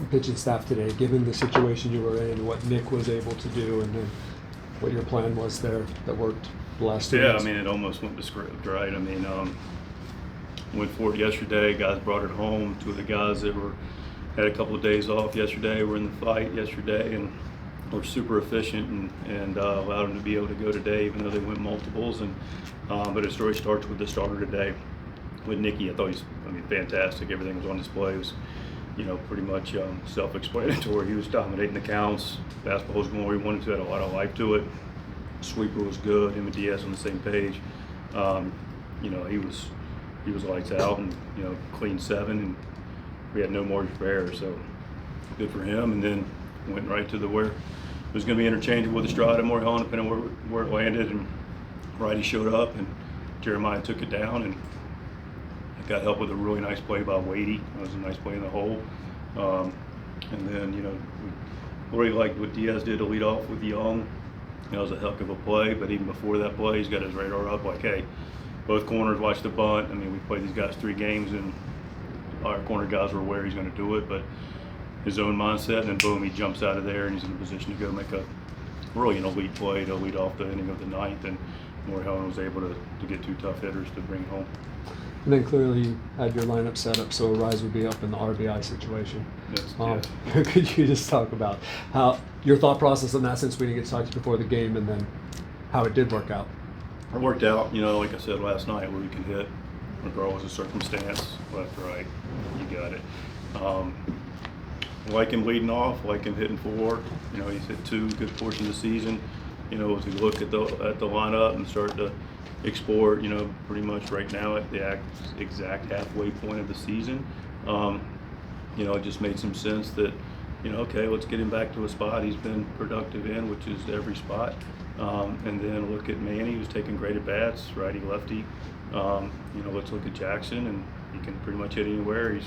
pitching staff today, given the situation you were in, what Nick was able to do, and then what your plan was there that worked the last 2 Yeah, weeks? I mean, it almost went to script, right? I mean, went for it yesterday. Guys brought it home. Two of the guys that had a couple of days off yesterday were in the fight yesterday, and were super efficient and allowed them to be able to go today, even though they went multiples. And but the story starts with the starter today, with Nicky. I thought he's, fantastic. Everything was on display. It was, pretty much self-explanatory. He was dominating the counts. Basketball was going where he wanted to. Had a lot of life to it. Sweeper was good. Him and Diaz on the same page. He was lights out, and clean 7, and we had no margin for error. So good for him. And then went right to where it was going to be interchangeable with Estrada and Morejon, depending on where it landed. And Righty showed up, and Jeremiah took it down, and I got help with a really nice play by Wadey. It was a nice play in the hole. And then, we really liked what Diaz did to lead off with Young. That was a heck of a play, but even before that play, he's got his radar up like, hey, both corners watch the bunt. I mean, we played these guys 3 games, and our corner guys were aware he's going to do it, but his own mindset, and then boom, he jumps out of there, and he's in a position to go make a really an elite play to lead off the inning of the 9th, and Morejon was able to get 2 tough hitters to bring home. And then clearly you had your lineup set up so Rise would be up in the RBI situation. Yes. Could you just talk about how your thought process on that, since we didn't get to talk to you before the game, and then how it did work out? It worked out, like I said last night, where you can hit regardless of circumstance, left, right, you got it. Like him leading off, like him hitting 4. He's hit 2 good portions of the season. As we look at the lineup and start to explore, pretty much right now at the exact halfway point of the season, it just made some sense that, okay, let's get him back to a spot he's been productive in, which is every spot. And then look at Manny, who's taking great at bats, righty, lefty. Let's look at Jackson, and he can pretty much hit anywhere. He's,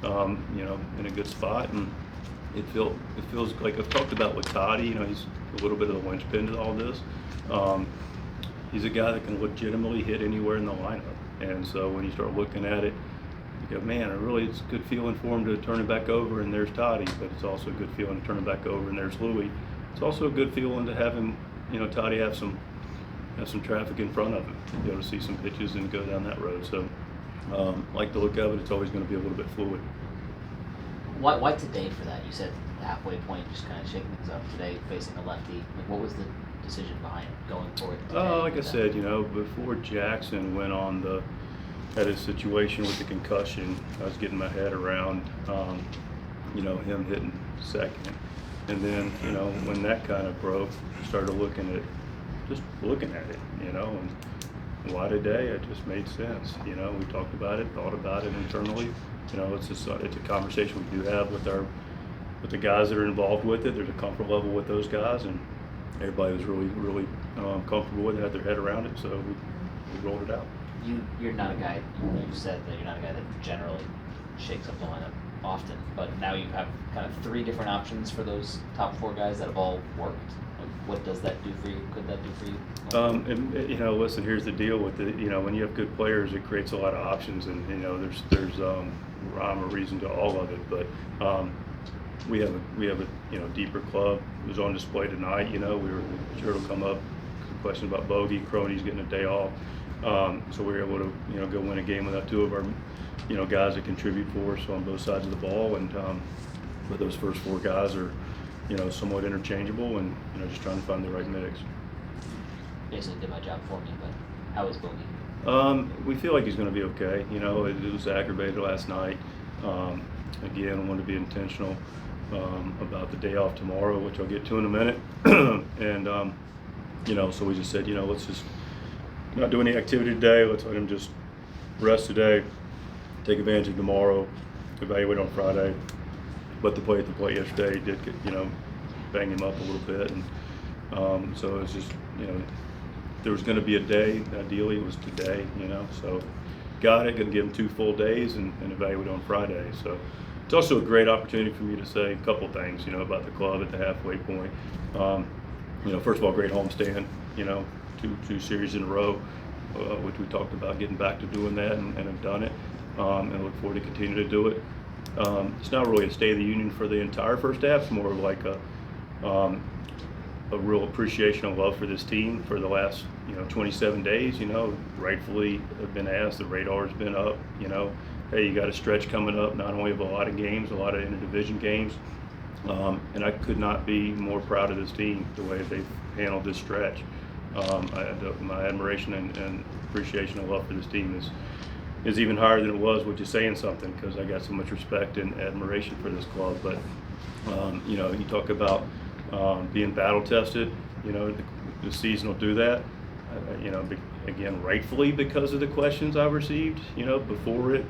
in a good spot, and it feels like I've talked about with Toddy. He's a little bit of the linchpin to all this. He's a guy that can legitimately hit anywhere in the lineup, and so when you start looking at it, you go, man, it's a good feeling for him to turn it back over, and there's Toddy, but it's also a good feeling to turn it back over, and there's Louie. It's also a good feeling to have him, Toddy have some traffic in front of him, to be able to see some pitches and go down that road. So, like the look of it, it's always going to be a little bit fluid. Why today for that? You said the halfway point, just kind of shaking things up today, facing a lefty. What was the decision behind going for it today? Like I said, before Jackson went on had his situation with the concussion, I was getting my head around, him hitting second. And then, when that kind of broke, started looking at it, and why today? It just made sense. We talked about it, thought about it internally. It's a conversation we do have with the guys that are involved with it. There's a comfort level with those guys, and everybody was really, really comfortable with it, had their head around it, so we rolled it out. You're not a guy, you said that you're not a guy that generally shakes up the lineup often, but now you have kind of 3 different options for those top 4 guys that have all worked. What does that do for you? Could that do for you? Listen, here's the deal with it. When you have good players, it creates a lot of options, and there's rhyme or reason to all of it. But we have a deeper club. It was on display tonight. We were sure it'll come up. Some questions about Bogey, Crony's getting a day off, so we were able to go win a game without 2 of our guys that contribute for us on both sides of the ball, and but those first 4 guys are somewhat interchangeable, and just trying to find the right mix. Basically did my job for me, but how is Bogey? We feel like he's going to be okay. It was aggravated last night. Again, I want to be intentional about the day off tomorrow, which I'll get to in a minute. And so we just said, let's just not do any activity today. Let's let him just rest today, take advantage of tomorrow, evaluate on Friday. But the play at the plate yesterday did get, bang him up a little bit, and so it's just, there was going to be a day. Ideally, it was today, So got it. Going to give him 2 full days and evaluate on Friday. So it's also a great opportunity for me to say a couple things, about the club at the halfway point. First of all, great homestand. Two series in a row, which we talked about getting back to doing that, and have done it, and look forward to continue to do it. it's not really a State of the Union for the entire first half. It's more of like a real appreciation and love for this team for the last 27 days. Rightfully have been asked, the radar's been up. Hey, you got a stretch coming up, not only of a lot of games, a lot of interdivision games, and I could not be more proud of this team, the way they've handled this stretch. My admiration and appreciation and love for this team is even higher than it was with just saying something, because I got so much respect and admiration for this club. But you talk about being battle tested. The season will do that. Again, rightfully, because of the questions I've received. Before it,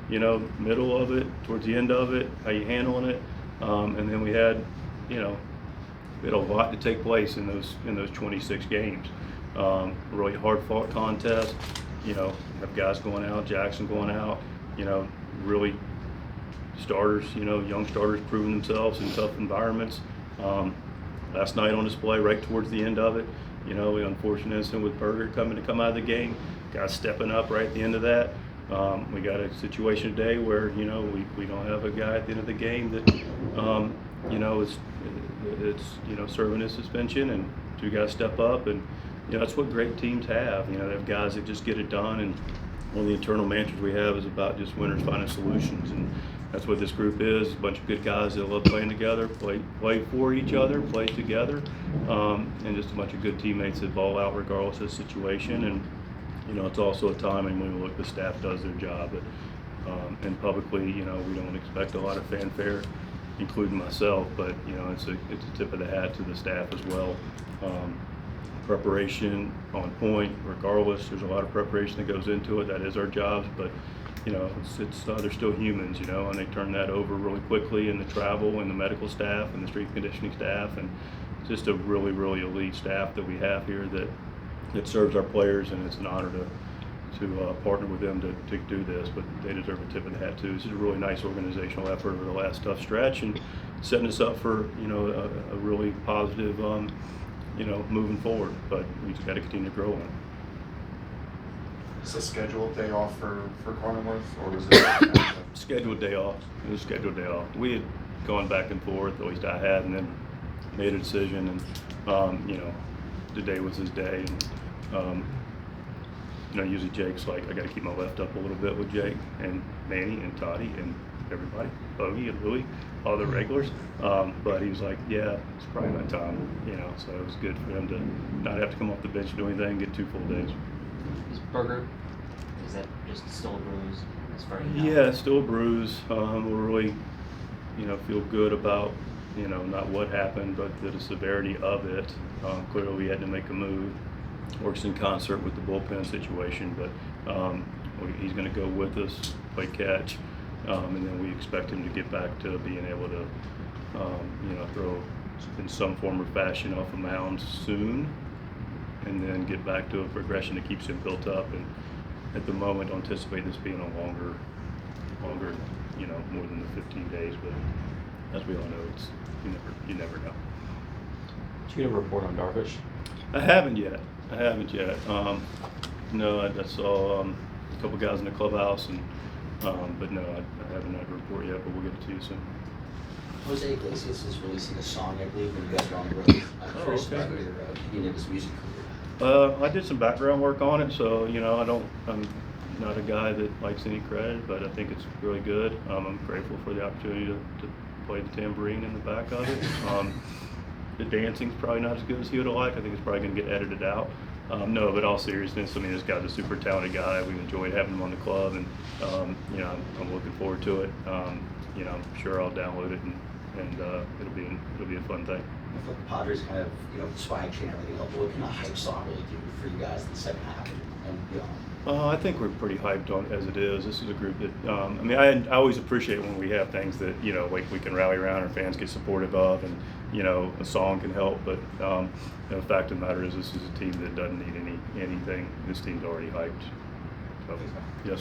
middle of it, towards the end of it, how you handling it, and then we had a lot to take place in those 26 games. Really hard fought contest. Have guys going out, Jackson going out. Really starters, young starters proving themselves in tough environments. Last night on display, right towards the end of it, the unfortunate incident with Berger coming out of the game, guys stepping up right at the end of that. We got a situation today where we don't have a guy at the end of the game that it's serving his suspension, and two guys step up, and that's what great teams have. They have guys that just get it done, and one of the internal mantras we have is about just winners finding solutions, and that's what this group is. A bunch of good guys that love playing together, play for each other, play together, and just a bunch of good teammates that ball out regardless of the situation. And it's also a time when the staff does their job. And publicly, we don't expect a lot of fanfare, including myself, but it's a tip of the hat to the staff as well. Preparation on point, regardless. There's a lot of preparation that goes into it. That is our jobs, but they're still humans, and they turn that over really quickly in the travel and the medical staff and the strength conditioning staff, and just a really, really elite staff that we have here that serves our players, and it's an honor to partner with them to do this. But they deserve a tip of the hat too. This is a really nice organizational effort over the last tough stretch, and setting us up for a really positive moving forward. But we just got to continue to grow on it. Is a scheduled day off for Cronenworth, or was it scheduled day off? It was a scheduled day off. We had gone back and forth, at least I had, and then made a decision, and today was his day. And usually Jake's like, I got to keep my left up a little bit with Jake and Manny and Toddy and everybody, Bogey and Louie, all the regulars. But he was like, yeah, it's probably my time. So it was good for him to not have to come off the bench and do anything, get 2 full days. Is Berger, is that just still a bruise as far as Yeah, still a bruise. We're really, feel good about, not what happened, but the severity of it. Clearly we had to make a move. Works in concert with the bullpen situation, but he's going to go with us, play catch, and then we expect him to get back to being able to, throw in some form or fashion off a mound soon, and then get back to a progression that keeps him built up. And at the moment, don't anticipate this being a longer, more than the 15 days. But as we all know, it's you never know. Did you get a report on Darvish? I haven't yet. No, I saw a couple guys in the clubhouse, and but no, I haven't had a report yet. But we'll get it to you soon. Jose Iglesias is releasing a song, I believe, when you guys are on the road. I'm curious okay. about your beginning of his music career. I did some background work on it, so I'm not a guy that likes any credit, but I think it's really good. I'm grateful for the opportunity to play the tambourine in the back of it. The dancing's probably not as good as he would have liked. I think it's probably going to get edited out. No, but all seriousness, this guy's a super talented guy. We've enjoyed having him on the club, and I'm looking forward to it. I'm sure I'll download it, and it'll be a fun thing. I feel like the Padres kind of, swag chain everything up. What can a hype song really do for you guys in the second half and beyond? I think we're pretty hyped on as it is. This is a group that, I always appreciate when we have things that, we can rally around, our fans get supportive of, and, a song can help. But the fact of the matter is, this is a team that doesn't need anything. This team's already hyped. So, yes, sir.